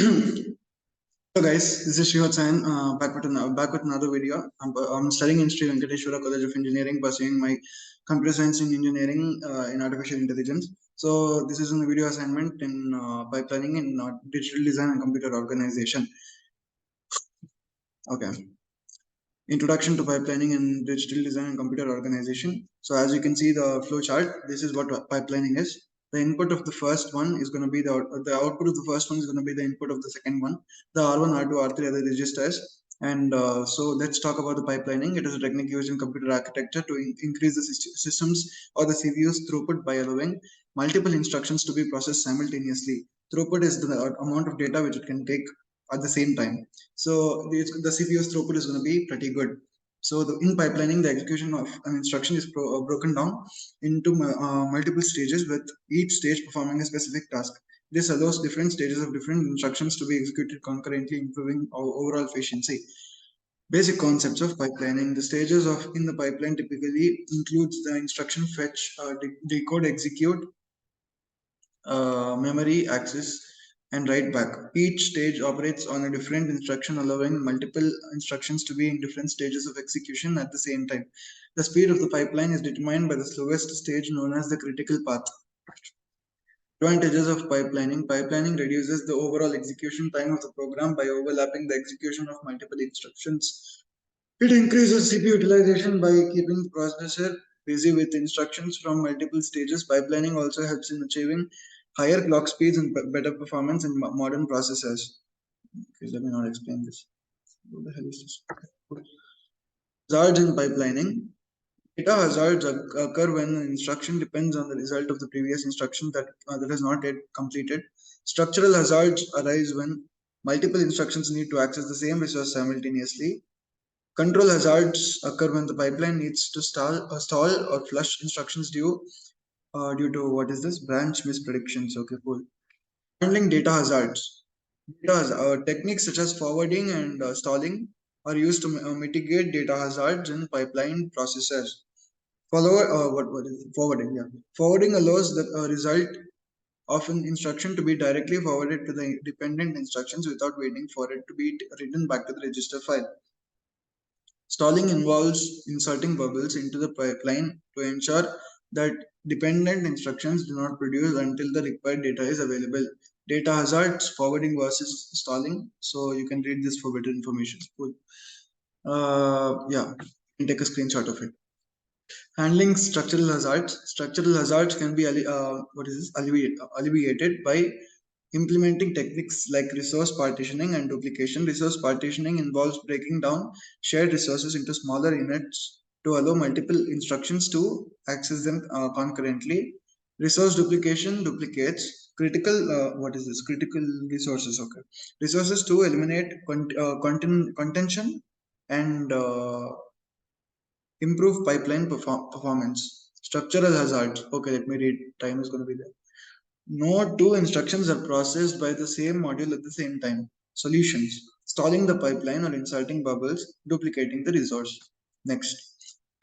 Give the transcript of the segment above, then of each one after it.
Hello guys, this is Srihat Sain, back with another video. I'm studying in Sri Venkateshwara College of Engineering, pursuing my computer science in engineering in artificial intelligence. So this is a video assignment in pipelining in digital design and computer organization. Okay. Introduction to pipelining in digital design and computer organization. So as you can see the flow chart, this is what pipelining is. The input of the first one is going to be the output of the first one is going to be the input of the second one. The R1, R2, R3 are the registers. And so let's talk about the pipelining. It is a technique used in computer architecture to increase the systems or the CPU's throughput by allowing multiple instructions to be processed simultaneously. Throughput is the amount of data which it can take at the same time. So the CPU's throughput is going to be pretty good. So in pipelining, the execution of an instruction is broken down into multiple stages, with each stage performing a specific task. This allows different stages of different instructions to be executed concurrently, improving our overall efficiency. Basic concepts of pipelining. The stages of in the pipeline typically includes the instruction fetch, decode, execute, memory access, and write back. Each stage operates on a different instruction, allowing multiple instructions to be in different stages of execution at the same time. The speed of the pipeline is determined by the slowest stage, known as the critical path. Advantages of pipelining. Pipelining reduces the overall execution time of the program by overlapping the execution of multiple instructions. It increases CPU utilization by keeping the processor busy with instructions from multiple stages. Pipelining also helps in achieving higher clock speeds and better performance in modern processors. Okay, let me not explain this. What the hell is this? Hazards in pipelining. Data hazards occur when an instruction depends on the result of the previous instruction that is not yet completed. Structural hazards arise when multiple instructions need to access the same resource simultaneously. Control hazards occur when the pipeline needs to stall or flush instructions due to what is this branch mispredictions. Okay, cool. Handling data hazards. Techniques such as forwarding and stalling are used to mitigate data hazards in pipeline processes. What is it? Forwarding? Yeah, forwarding allows the result of an instruction to be directly forwarded to the dependent instructions without waiting for it to be written back to the register file. Stalling involves inserting bubbles into the pipeline to ensure that dependent instructions do not produce until the required data is available. Data hazards, forwarding versus stalling. So you can read this for better information. Cool. Yeah, you can take a screenshot of it. Handling structural hazards. Structural hazards can be alleviated by implementing techniques like resource partitioning and duplication. Resource partitioning involves breaking down shared resources into smaller units to allow multiple instructions to access them concurrently. Resource duplication duplicates critical critical resources. Okay, resources to eliminate contention and improve pipeline performance. Structural hazards. Okay, let me read. Time is going to be there. No two instructions are processed by the same module at the same time. Solutions. Stalling the pipeline or inserting bubbles, duplicating the resource. Next.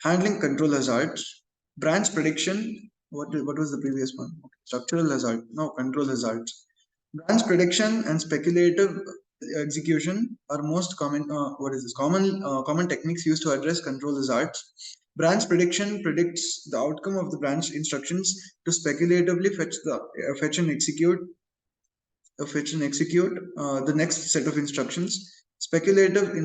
Handling control hazards. Branch prediction. What was the previous one? Okay. Structural hazard. No, control hazards. Branch prediction and speculative execution are most common. Common techniques used to address control hazards. Branch prediction predicts the outcome of the branch instructions to speculatively fetch and execute the next set of instructions. Speculative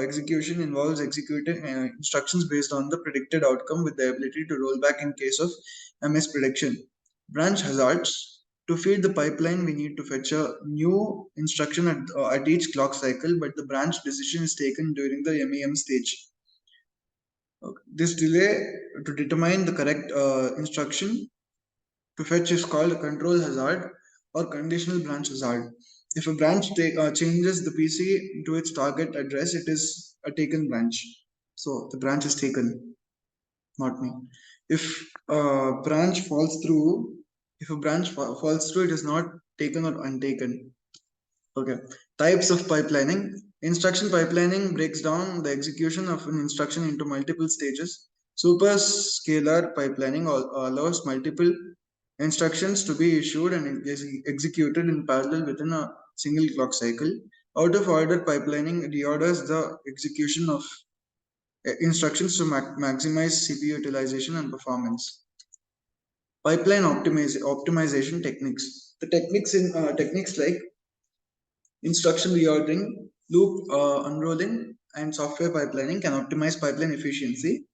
execution involves executing instructions based on the predicted outcome with the ability to roll back in case of a misprediction. Branch hazards. To feed the pipeline, we need to fetch a new instruction at each clock cycle, but the branch decision is taken during the MEM stage. Okay. This delay to determine the correct instruction to fetch is called a control hazard or conditional branch hazard. If a branch changes the PC to its target address, it is a taken branch. So the branch is taken, not me. If a branch falls through, it is not taken or untaken. Okay. Types of pipelining. Instruction pipelining breaks down the execution of an instruction into multiple stages. Superscalar pipelining allows multiple instructions to be issued and executed in parallel within a single clock cycle. Out of order pipelining reorders the execution of instructions to maximize CPU utilization and performance. Pipeline optimization techniques. The techniques in techniques like instruction reordering, loop unrolling, and software pipelining can optimize pipeline efficiency.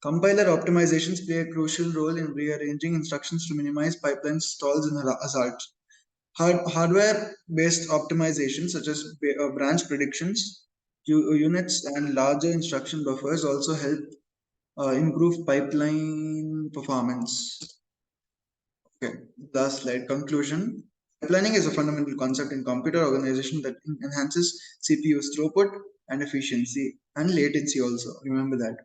Compiler optimizations play a crucial role in rearranging instructions to minimize pipeline stalls and hazards. Hardware-based optimizations such as branch predictions, units, and larger instruction buffers also help improve pipeline performance. Okay, last slide. Conclusion. Pipelining is a fundamental concept in computer organization that enhances CPU's throughput and efficiency and latency also. Remember that.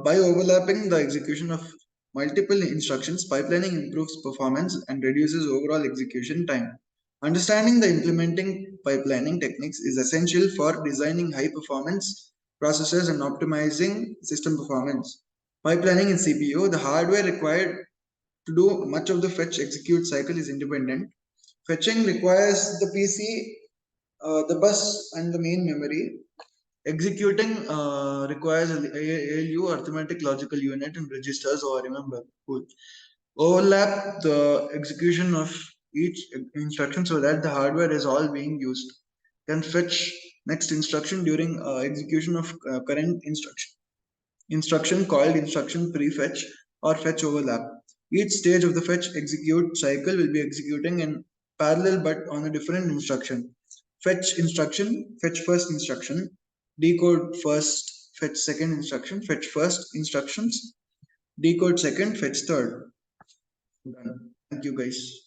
By overlapping the execution of multiple instructions, pipelining improves performance and reduces overall execution time. Understanding the implementing pipelining techniques is essential for designing high performance processors and optimizing system performance. Pipelining in CPU, the hardware required to do much of the fetch execute cycle is independent. Fetching requires the PC, the bus, and the main memory. Executing requires ALU, arithmetic logical unit, and registers. Or remember, cool. Overlap the execution of each instruction so that the hardware is all being used. Can fetch next instruction during execution of current instruction called instruction prefetch or fetch overlap. Each stage of the fetch execute cycle will be executing in parallel but on a different instruction. Fetch instruction, fetch first instruction, decode first, fetch second instruction, fetch first instructions, decode second, fetch third. Done. Thank you guys.